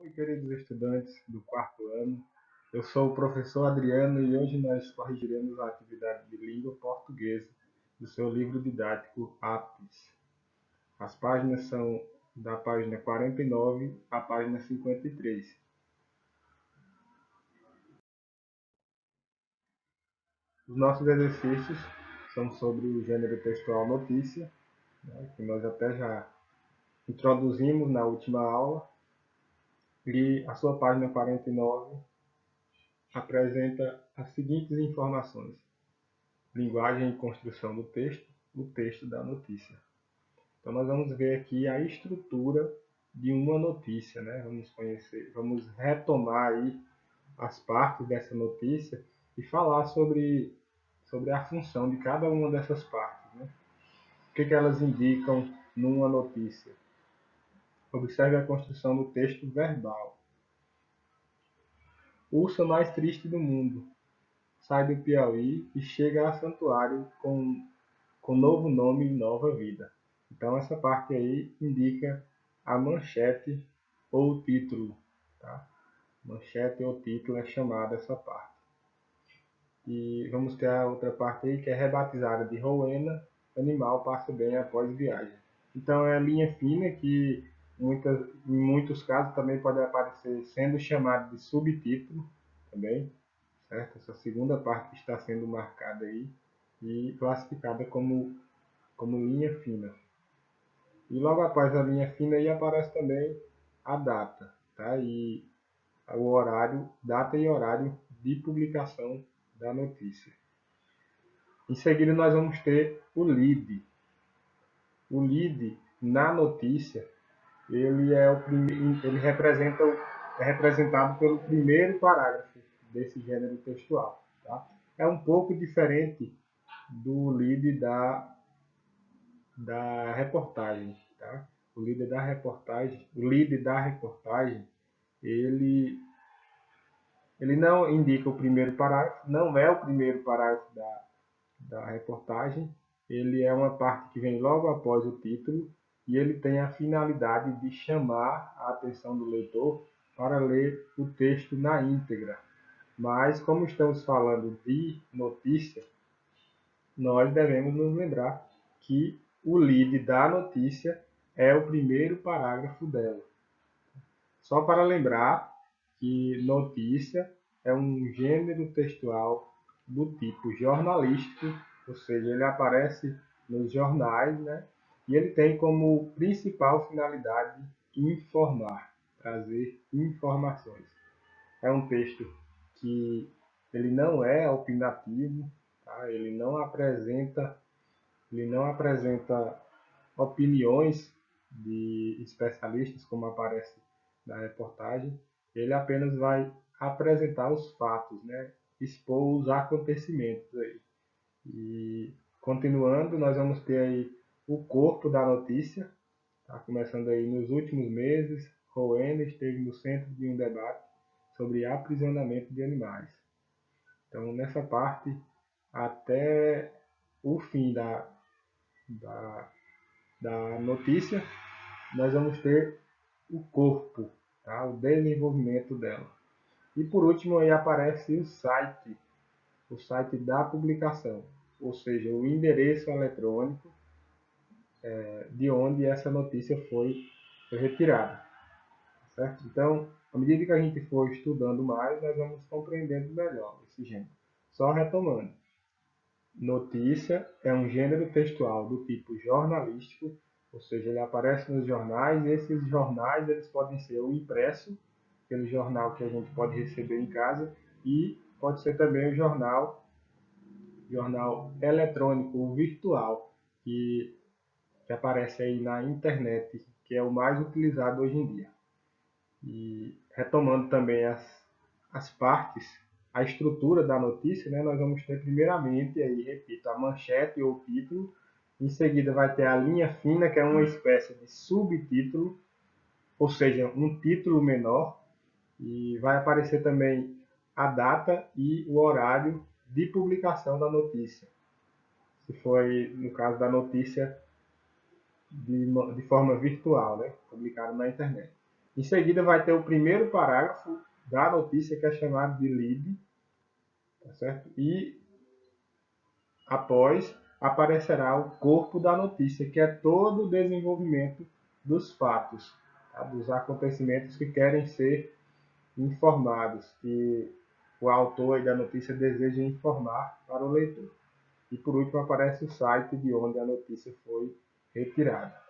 Salve, queridos estudantes do quarto ano. Eu sou o professor Adriano e hoje nós corrigiremos a atividade de língua portuguesa do seu livro didático APES. As páginas são da página 49 à página 53. Os nossos exercícios são sobre o gênero textual notícia, que nós até já introduzimos na última aula, e a sua página 49 apresenta as seguintes informações: linguagem e construção do texto, o texto da notícia. Então nós vamos ver aqui a estrutura de uma notícia, né? Vamos retomar aí as partes dessa notícia e falar sobre a função de cada uma dessas partes, né? O que elas indicam numa notícia? Observe a construção do texto verbal. Ursa mais triste do mundo sai do Piauí e chega a Santuário com novo nome e nova vida. Então essa parte aí indica a manchete ou o título, tá? Manchete ou título é chamada essa parte. E vamos ter a outra parte aí que é rebatizada de Rowena, animal passa bem após viagem. Então é a linha fina que em muitos casos também pode aparecer sendo chamado de subtítulo também, certo? Essa segunda parte que está sendo marcada aí e classificada como linha fina. E logo após a linha fina aí aparece também a data, tá? E o horário, data e horário de publicação da notícia. Em seguida nós vamos ter o lead. O lead na notícia, ele é representado pelo primeiro parágrafo desse gênero textual, tá? É um pouco diferente do lead da reportagem, tá? O lead da reportagem, ele não indica o primeiro parágrafo, não é o primeiro parágrafo da reportagem, ele é uma parte que vem logo após o título e ele tem a finalidade de chamar a atenção do leitor para ler o texto na íntegra. Mas, como estamos falando de notícia, nós devemos nos lembrar que o lead da notícia é o primeiro parágrafo dela. Só para lembrar que notícia é um gênero textual do tipo jornalístico, ou seja, ele aparece nos jornais, né? E ele tem como principal finalidade informar, trazer informações. É um texto que ele não é opinativo, tá? Ele não apresenta opiniões de especialistas, como aparece na reportagem. Ele apenas vai apresentar os fatos, né? Expor os acontecimentos aí. E continuando, nós vamos ter aí o corpo da notícia, tá? Começando aí nos últimos meses, Rowena esteve no centro de um debate sobre aprisionamento de animais. Então, nessa parte, até o fim da notícia, nós vamos ter o corpo, tá? O desenvolvimento dela. E por último aí aparece o site da publicação, ou seja, o endereço eletrônico de onde essa notícia foi retirada, certo? Então, à medida que a gente for estudando mais, nós vamos compreendendo melhor esse gênero. Só retomando, notícia é um gênero textual do tipo jornalístico, ou seja, ele aparece nos jornais, e esses jornais eles podem ser o impresso, aquele jornal que a gente pode receber em casa, e pode ser também o jornal eletrônico, o virtual, que aparece aí na internet, que é o mais utilizado hoje em dia. E retomando também as partes, a estrutura da notícia, né, nós vamos ter primeiramente, aí, repito, a manchete ou título, em seguida vai ter a linha fina, que é uma espécie de subtítulo, ou seja, um título menor, e vai aparecer também a data e o horário de publicação da notícia. Se foi, no caso da notícia, de forma virtual, né, publicada na internet. Em seguida vai ter o primeiro parágrafo da notícia, que é chamado de lead, tá certo? E após aparecerá o corpo da notícia, que é todo o desenvolvimento dos fatos, tá? Dos acontecimentos que querem ser informados, que o autor da notícia deseja informar para o leitor. E por último aparece o site de onde a notícia foi retirada.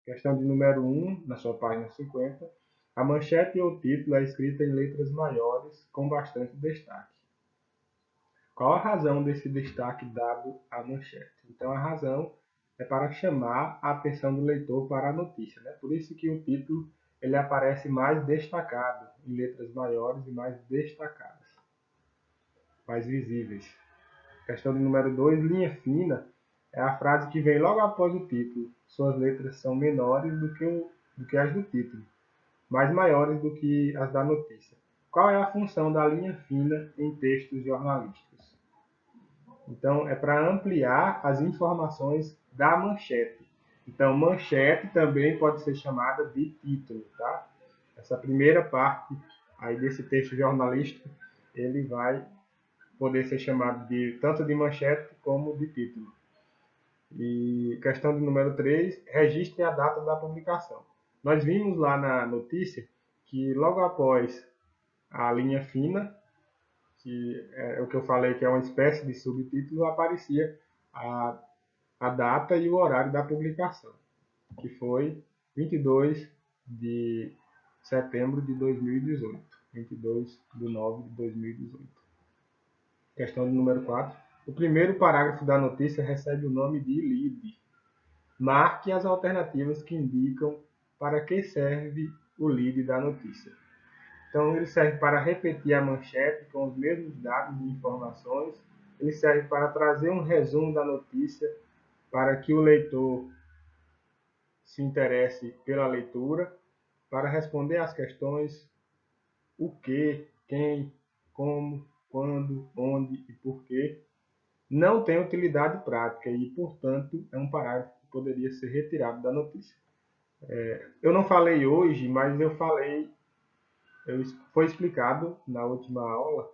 Questão de número 1, na sua página 50. A manchete ou título é escrita em letras maiores com bastante destaque. Qual a razão desse destaque dado à manchete? Então a razão é para chamar a atenção do leitor para a notícia, né? Por isso que o título ele aparece mais destacado, em letras maiores e mais destacadas, mais visíveis. Questão de número 2, linha fina, é a frase que vem logo após o título. Suas letras são menores do que as do título, mas maiores do que as da notícia. Qual é a função da linha fina em textos jornalísticos? Então, é para ampliar as informações da manchete. Então, manchete também pode ser chamada de título, tá? Essa primeira parte aí desse texto jornalístico, ele vai poder ser chamado tanto de manchete como de título. E questão de número 3, registre a data da publicação. Nós vimos lá na notícia que logo após a linha fina, que é o que eu falei que é uma espécie de subtítulo, aparecia a data e o horário da publicação, que foi 22 de setembro de 2018, 22 de 9 de 2018. Questão de número 4. O primeiro parágrafo da notícia recebe o nome de lead. Marque as alternativas que indicam para que serve o lead da notícia. Então, ele serve para repetir a manchete com os mesmos dados e informações. Ele serve para trazer um resumo da notícia para que o leitor se interesse pela leitura, para responder às questões o que, quem, como, quando, onde e porquê. Não tem utilidade prática e, portanto, é um parágrafo que poderia ser retirado da notícia. Eu não falei hoje, mas foi explicado na última aula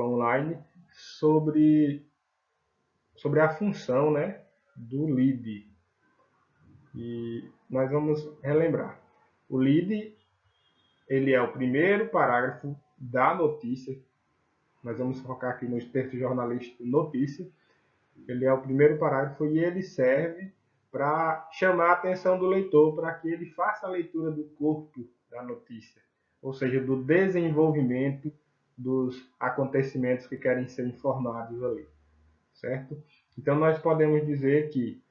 online, sobre a função, né, do lead. E nós vamos relembrar. O lead, ele é o primeiro parágrafo da notícia. Nós vamos focar aqui no texto jornalístico notícia. Ele é o primeiro parágrafo e ele serve para chamar a atenção do leitor, para que ele faça a leitura do corpo da notícia, ou seja, do desenvolvimento dos acontecimentos que querem ser informados ali, certo? Então nós podemos dizer que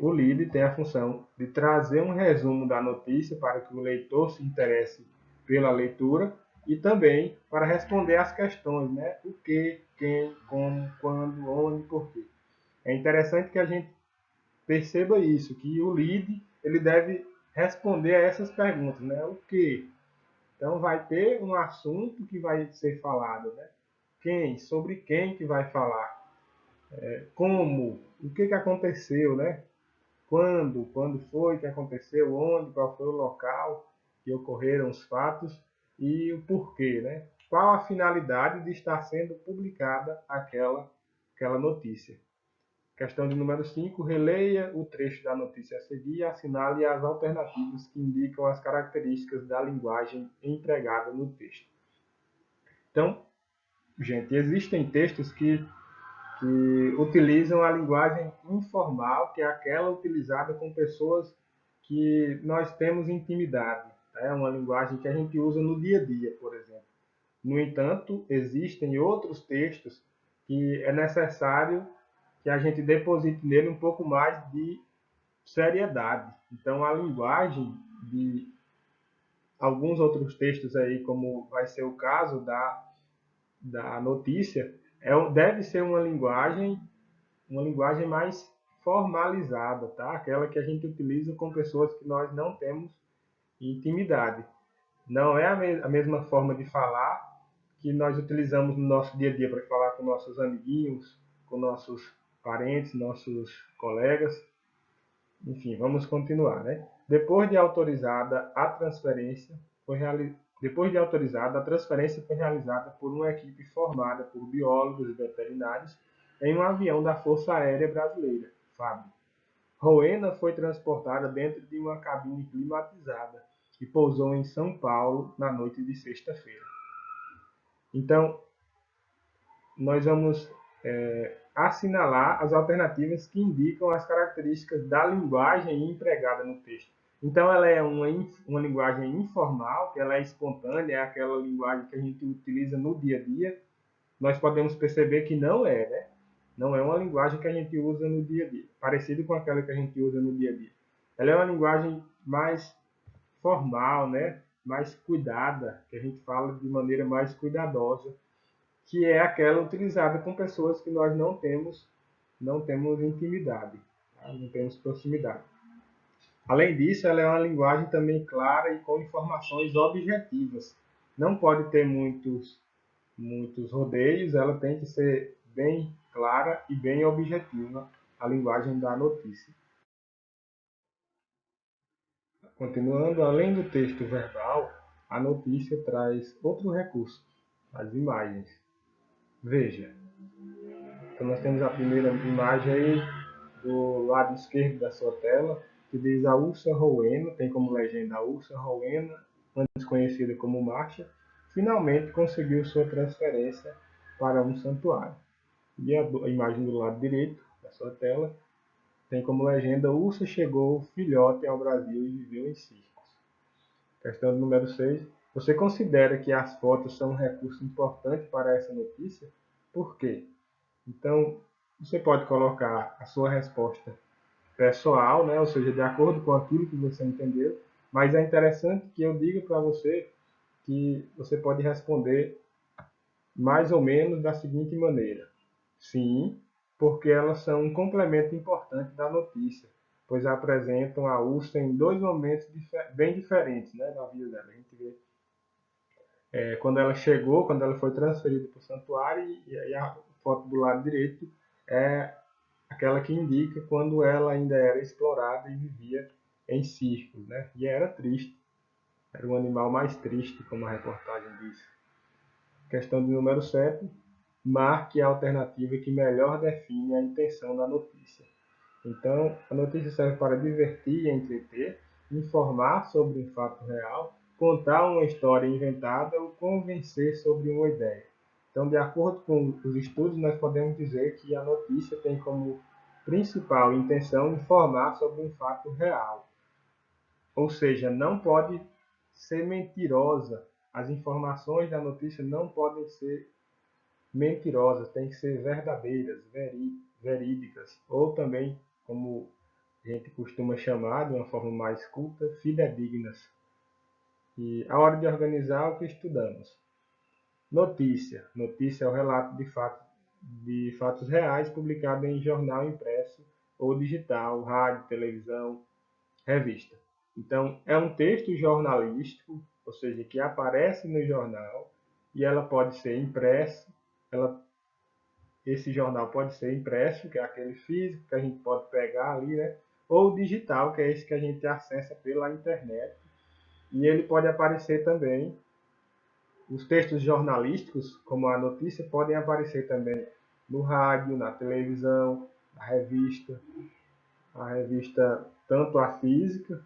o lead tem a função de trazer um resumo da notícia para que o leitor se interesse pela leitura e também para responder às questões, né? O que, quem, como, quando, onde, porquê. É interessante que a gente perceba isso, que o lead ele deve responder a essas perguntas, né? O que? Então vai ter um assunto que vai ser falado, né? Quem? Sobre quem que vai falar? Como? O que aconteceu, né? Quando foi que aconteceu, onde, qual foi o local que ocorreram os fatos e o porquê, né? Qual a finalidade de estar sendo publicada aquela notícia. Questão de número 5, releia o trecho da notícia a seguir e assinale as alternativas que indicam as características da linguagem empregada no texto. Então, gente, existem textos que utilizam a linguagem informal, que é aquela utilizada com pessoas que nós temos intimidade. É uma linguagem que a gente usa no dia a dia, por exemplo. No entanto, existem outros textos que é necessário que a gente deposite nele um pouco mais de seriedade. Então, a linguagem de alguns outros textos aí, como vai ser o caso da notícia, deve ser uma linguagem mais formalizada, tá? Aquela que a gente utiliza com pessoas que nós não temos intimidade. Não é a mesma forma de falar que nós utilizamos no nosso dia a dia para falar com nossos amiguinhos, com nossos parentes, nossos colegas. Enfim, vamos continuar, né? Depois de autorizada a transferência, a transferência foi realizada por uma equipe formada por biólogos e veterinários em um avião da Força Aérea Brasileira, FAB. Rowena foi transportada dentro de uma cabine climatizada e pousou em São Paulo na noite de sexta-feira. Então, nós vamos assinalar as alternativas que indicam as características da linguagem empregada no texto. Então, ela é uma linguagem informal, que ela é espontânea, é aquela linguagem que a gente utiliza no dia a dia. Nós podemos perceber que não é, né? Não é uma linguagem que a gente usa no dia a dia, parecido com aquela que a gente usa no dia a dia. Ela é uma linguagem mais formal, né? Mais cuidada, que a gente fala de maneira mais cuidadosa, que é aquela utilizada com pessoas que nós não temos intimidade, tá? Não temos proximidade. Além disso, ela é uma linguagem também clara e com informações objetivas. Não pode ter muitos rodeios, ela tem que ser bem clara e bem objetiva, a linguagem da notícia. Continuando, além do texto verbal, a notícia traz outro recurso, as imagens. Veja, então nós temos a primeira imagem aí do lado esquerdo da sua tela, que diz a Ursa Rowena, tem como legenda a Ursa Rowena, antes conhecida como Marcha, finalmente conseguiu sua transferência para um santuário. E a imagem do lado direito da sua tela tem como legenda Ursa chegou filhote ao Brasil e viveu em circos. Questão número 6. Você considera que as fotos são um recurso importante para essa notícia? Por quê? Então, você pode colocar a sua resposta pessoal, né? Ou seja, de acordo com aquilo que você entendeu, mas é interessante que eu diga para você que você pode responder mais ou menos da seguinte maneira: sim, porque elas são um complemento importante da notícia, pois apresentam a URSS em dois momentos bem diferentes, né, da vida dela. A gente vê quando ela chegou, quando ela foi transferida para o santuário, e a foto do lado direito é aquela que indica quando ela ainda era explorada e vivia em círculos, né? E era triste, era um animal mais triste, como a reportagem diz. Questão de número 7. Marque a alternativa que melhor define a intenção da notícia. Então, a notícia serve para divertir e entreter, informar sobre um fato real, contar uma história inventada ou convencer sobre uma ideia. Então, de acordo com os estudos, nós podemos dizer que a notícia tem como principal intenção informar sobre um fato real. Ou seja, não pode ser mentirosa. As informações da notícia não podem ser mentirosas, têm que ser verdadeiras, verídicas, ou também, como a gente costuma chamar de uma forma mais culta, fidedignas. E a hora de organizar o que estudamos. Notícia. Notícia é o relato de fatos reais publicado em jornal impresso ou digital, rádio, televisão, revista. Então, é um texto jornalístico, ou seja, que aparece no jornal e ela pode ser impressa, esse jornal pode ser impresso, que é aquele físico que a gente pode pegar ali, né? Ou digital, que é esse que a gente acessa pela internet. E ele pode aparecer também, os textos jornalísticos, como a notícia, podem aparecer também no rádio, na televisão, na revista. A revista, tanto a física,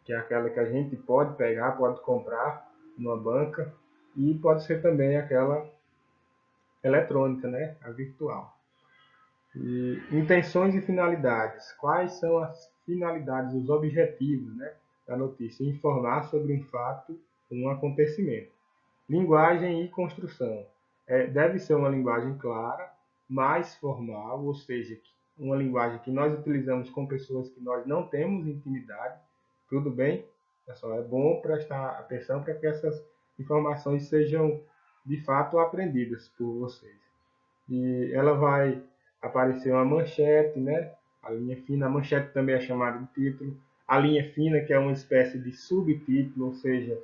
que é aquela que a gente pode pegar, pode comprar numa banca, e pode ser também aquela eletrônica, né? A virtual. E intenções e finalidades. Quais são as finalidades, os objetivos, né, da notícia? Informar sobre um fato, um acontecimento. Linguagem e construção. Deve ser uma linguagem clara, mais formal, ou seja, uma linguagem que nós utilizamos com pessoas que nós não temos intimidade. Tudo bem, pessoal? É bom prestar atenção para que essas informações sejam de fato aprendidas por vocês. E ela vai aparecer uma manchete, né? A linha fina, a manchete também é chamada de título. A linha fina, que é uma espécie de subtítulo, ou seja,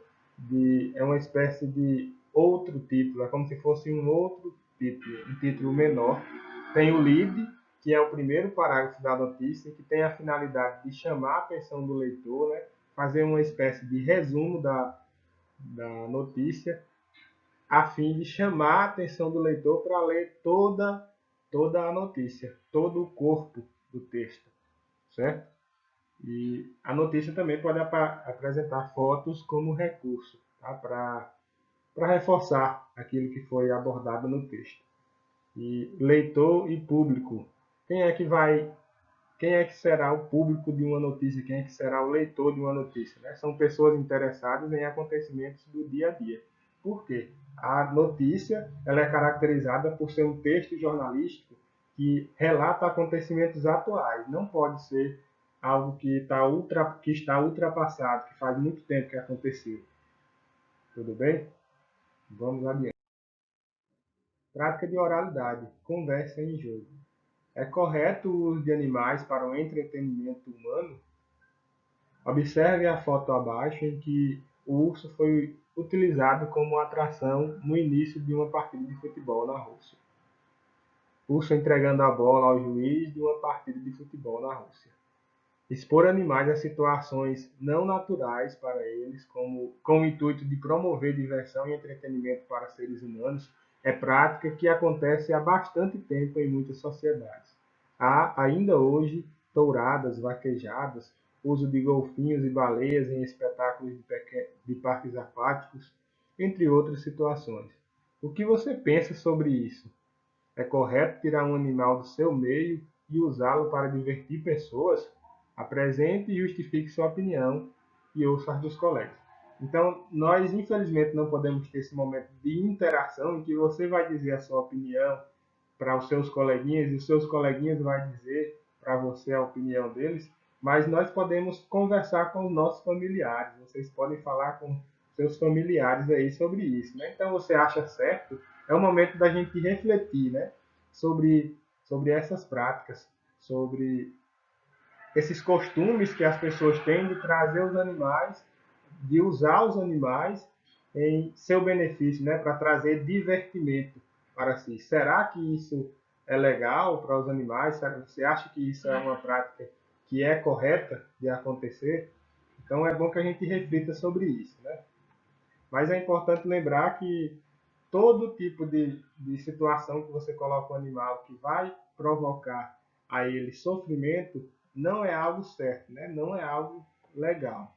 é uma espécie de outro título, é como se fosse um outro título, um título menor. Tem o lead, que é o primeiro parágrafo da notícia, que tem a finalidade de chamar a atenção do leitor, né? Fazer uma espécie de resumo da notícia, a fim de chamar a atenção do leitor para ler toda a notícia, todo o corpo do texto, certo? E a notícia também pode apresentar fotos como recurso, tá? Para reforçar aquilo que foi abordado no texto. E leitor e público. Quem é que vai, quem é que será o público de uma notícia? Quem é que será o leitor de uma notícia? Né? São pessoas interessadas em acontecimentos do dia a dia. Por quê? A notícia ela é caracterizada por ser um texto jornalístico que relata acontecimentos atuais. Não pode ser algo que está ultrapassado, que faz muito tempo que aconteceu. Tudo bem? Vamos adiante. Prática de oralidade. Conversa em jogo. É correto o uso de animais para o entretenimento humano? Observe a foto abaixo em que o urso foi utilizado como atração no início de uma partida de futebol na Rússia. Urso entregando a bola ao juiz de uma partida de futebol na Rússia. Expor animais a situações não naturais para eles, com o intuito de promover diversão e entretenimento para seres humanos, é prática que acontece há bastante tempo em muitas sociedades. Há, ainda hoje, touradas, vaquejadas, uso de golfinhos e baleias em espetáculos de parques aquáticos, entre outras situações. O que você pensa sobre isso? É correto tirar um animal do seu meio e usá-lo para divertir pessoas? Apresente e justifique sua opinião e ouça as dos colegas. Então, nós infelizmente não podemos ter esse momento de interação em que você vai dizer a sua opinião para os seus coleguinhas e os seus coleguinhas vai dizer para você a opinião deles, mas nós podemos conversar com os nossos familiares. Vocês podem falar com seus familiares aí sobre isso, né? Então, você acha certo? É o momento da gente refletir, né? Sobre essas práticas, sobre esses costumes que as pessoas têm de trazer os animais, de usar os animais em seu benefício, né, para trazer divertimento para si. Será que isso é legal para os animais? Você acha que isso é uma prática que é correta de acontecer? Então é bom que a gente reflita sobre isso, né? Mas é importante lembrar que todo tipo de situação que você coloca o animal que vai provocar a ele sofrimento não é algo certo, né? Não é algo legal.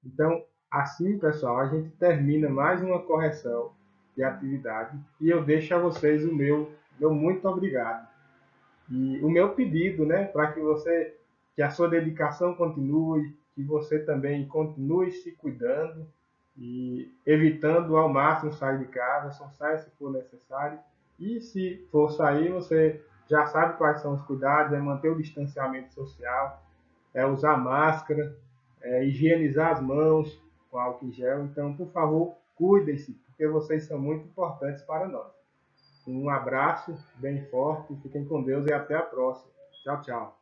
Então, assim, pessoal, a gente termina mais uma correção de atividade e eu deixo a vocês o meu muito obrigado. E o meu pedido, né, para que a sua dedicação continue, que você também continue se cuidando e evitando ao máximo sair de casa, só saia se for necessário. E se for sair, você já sabe quais são os cuidados, é manter o distanciamento social, é usar máscara, é higienizar as mãos com álcool em gel. Então, por favor, cuidem-se, porque vocês são muito importantes para nós. Um abraço bem forte, fiquem com Deus e até a próxima. Tchau, tchau.